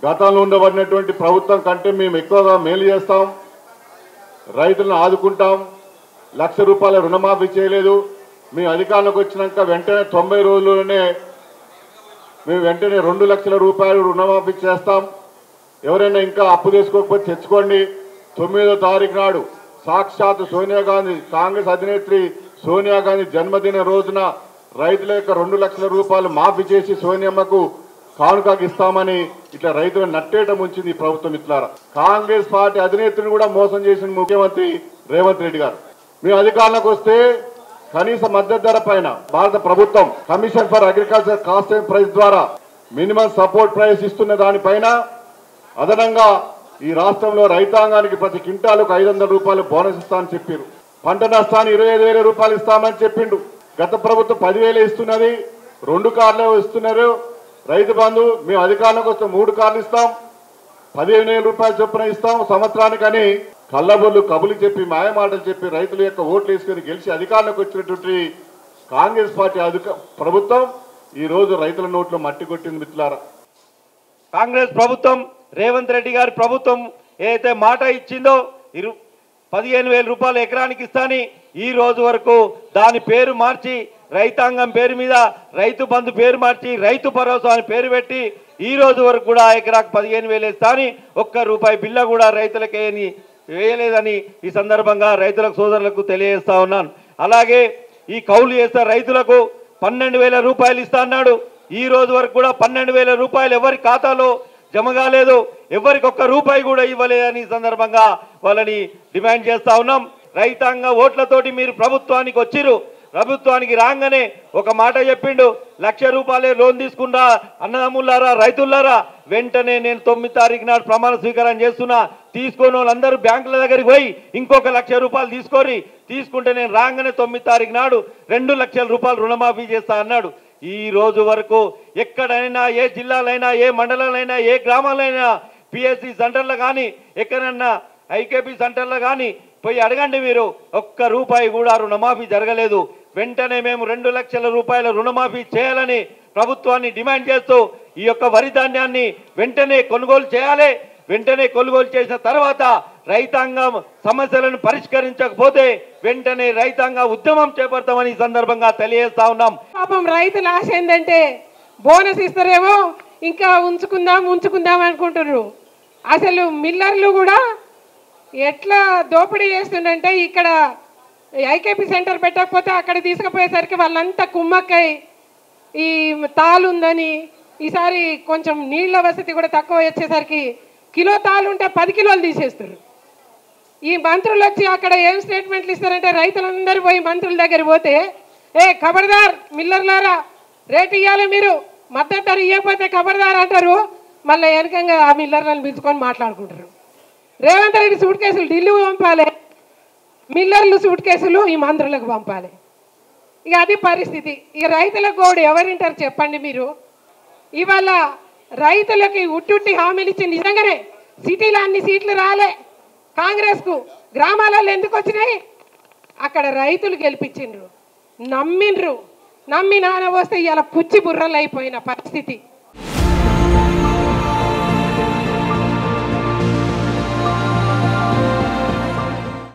గతంలో ఉండబడినటువంటి ప్రభుత్వం కంటే మేము ఎక్కువగా మేలు చేస్తాం, రైతులను ఆదుకుంటాం, ₹1,00,000 రుణమాఫీ చేయలేదు. మీ అధికారంలోకి వచ్చినాక వెంటనే 90 రోజుల్లోనే మేము వెంటనే ₹2,00,000 రుణమాఫీ చేస్తాం. ఎవరైనా ఇంకా అప్పు తీసుకోకపోతే తెచ్చుకోండి. 9వ తారీఖు నాడు సాక్షాత్ సోనియా గాంధీ, కాంగ్రెస్ అధినేత్రి సోనియా గాంధీ జన్మదిన రోజున రైతుల యొక్క ₹2,00,000 మాఫీ చేసి సోనియమ్మకు కానుకగా ఇస్తామని ఇట్లా రైతులను నట్టేట ముంచింది ఈ ప్రభుత్వం. ఇట్లారా కాంగ్రెస్ పార్టీ అధినేత్రిని కూడా మోసం చేసిన ముఖ్యమంత్రి రేవంత్ రెడ్డి గారు. మేము అధికారంలోకి వస్తే కనీస మద్దతు ధర పైన భారత ప్రభుత్వం commission for agriculture cost and price ద్వారా మినిమం సపోర్ట్ ప్రైస్ ఇస్తున్న దానిపైన అదనంగా ఈ రాష్ట్రంలో రైతాంగానికి ప్రతి క్వింటాలకు ₹500 బోనస్ ఇస్తామని చెప్పారు. పంట నష్టాన్ని ₹25,000 ఇస్తామని చెప్పిండు. గత ప్రభుత్వం 10,000 ఇస్తున్నది, 2 కార్లు ఇస్తున్నారు. రైతు బంధు మేము అధికారంలోకి వస్తే 3 కార్లు ఇస్తాం, ₹15,000 చొప్పున ఇస్తాం సంవత్సరానికని కళ్ళబొల్లు కబులు చెప్పి మాయమాటలు చెప్పి రైతుల యొక్క ఓట్లు వేసుకుని గెలిచి అధికారంలోకి వచ్చినటువంటి కాంగ్రెస్ పార్టీ ప్రభుత్వం ఈ రోజు రైతుల నోట్లో మట్టి కొట్టింది. మిత్రులారా, కాంగ్రెస్ ప్రభుత్వం రేవంత్ రెడ్డి గారి ప్రభుత్వం ఏదైతే మాట ఇచ్చిందో 15,000 ఎకరానికి ఇస్తాని ఈ రోజు వరకు దాని పేరు మార్చి రైతాంగం పేరు మీద రైతు బంధు పేరు మార్చి రైతు భరోసా అని పేరు పెట్టి ఈ రోజు వరకు కూడా ఎకరాకు 15,000 ఇస్తాని ₹1 బిల్ల కూడా రైతులకే వేయలేదని ఈ సందర్భంగా రైతులకు సోదరులకు తెలియజేస్తా ఉన్నాను. అలాగే ఈ కౌలు చేస్తే రైతులకు ₹12,000 ఇస్తా అన్నాడు. ఈ రోజు వరకు కూడా ₹12,000 ఎవరి ఖాతాలో జమ కాలేదు, ఎవరికి ₹1 కూడా ఇవ్వలేదని ఈ సందర్భంగా వాళ్ళని డిమాండ్ చేస్తా ఉన్నాం. రైతాంగ ఓట్లతోటి మీరు ప్రభుత్వానికి వచ్చిరు, ప్రభుత్వానికి రాగానే ఒక మాట చెప్పిండు, ₹1,00,000 లోన్ తీసుకున్నా అన్నదమ్ములారా రైతులారా, వెంటనే నేను 9వ తారీఖు నాడు ప్రమాణ స్వీకారం చేస్తున్నా, తీసుకొని వాళ్ళందరూ బ్యాంకుల దగ్గరికి పోయి ఇంకొక ₹1,00,000 తీసుకుంటే నేను రాగానే 9వ తారీఖు నాడు ₹2,00,000 రుణమాఫీ చేస్తా అన్నాడు. ఈ రోజు వరకు ఎక్కడైనా ఏ జిల్లాలైనా ఏ మండలాలైనా ఏ గ్రామాలైనా పిఎస్సి సెంటర్లు కానీ ఎక్కడైనా ఐకేపీ సెంటర్లు కానీ పోయి అడగండి, మీరు ₹1 కూడా రుణమాఫీ జరగలేదు. వెంటనే మేము ₹2,00,000 రుణమాఫీ చేయాలని ప్రభుత్వాన్ని డిమాండ్ చేస్తూ ఈ యొక్క వరి ధాన్యాన్ని వెంటనే కొనుగోలు చేయాలి. వెంటనే కొనుగోలు చేసిన తర్వాత రైతాంగం సమస్యలను పరిష్కరించకపోతే వెంటనే రైతాంగ ఉద్యమం చేపడతామని ఈ సందర్భంగా తెలియజేస్తా ఉన్నాం. పాపం రైతుల ఆశ ఏంటంటే బోనస్ ఇస్తారేమో ఇంకా ఉంచుకుందాం అనుకుంటున్నారు. అసలు మిల్లర్లు కూడా ఎట్లా దోపిడీ చేస్తుండంటే ఇక్కడ ఐకేపీ సెంటర్ పెట్టకపోతే అక్కడ తీసుకుపోయేసరికి వాళ్ళంతా కుమ్మక్కై ఈ తాలు ఉందని ఈసారి కొంచెం నీళ్ల వసతి కూడా తక్కువ వచ్చేసరికి కిలో తాలు ఉంటే 10 కిలోలు తీసేస్తారు. ఈ మంత్రులు వచ్చి అక్కడ ఏం స్టేట్మెంట్లు ఇస్తారంటే రైతులందరూ పోయి మంత్రుల దగ్గర పోతే ఖబర్దార్ మిల్లర్లారా, రేటు ఇవ్వాలి, మీరు మద్దతు ధర ఇవ్వకపోతే ఖబర్దార్ అంటారు. మళ్ళీ వెనకంగా ఆ మిల్లర్లను పిలుచుకొని మాట్లాడుకుంటారు. రేవంత్ రెడ్డి సూట్ కేసులు ఢిల్లీ పంపాలి, మిల్లర్లు సూట్ కేసులు ఈ మంత్రులకు పంపాలి. ఇక అది పరిస్థితి. ఇక రైతులకు కూడా ఎవరింటారు చెప్పండి మీరు? ఇవాళ రైతులకి ఉట్టి హామీలు ఇచ్చి నిజంగానే సిటీలో అన్ని సీట్లు రాలే కాంగ్రెస్కు, గ్రామాలలో ఎందుకు వచ్చినాయి? అక్కడ రైతులు గెలిపించిండ్రు, నమ్మి నాన్న వస్తే ఇవాళ పుచ్చి బుర్రలు అయిపోయిన పరిస్థితి.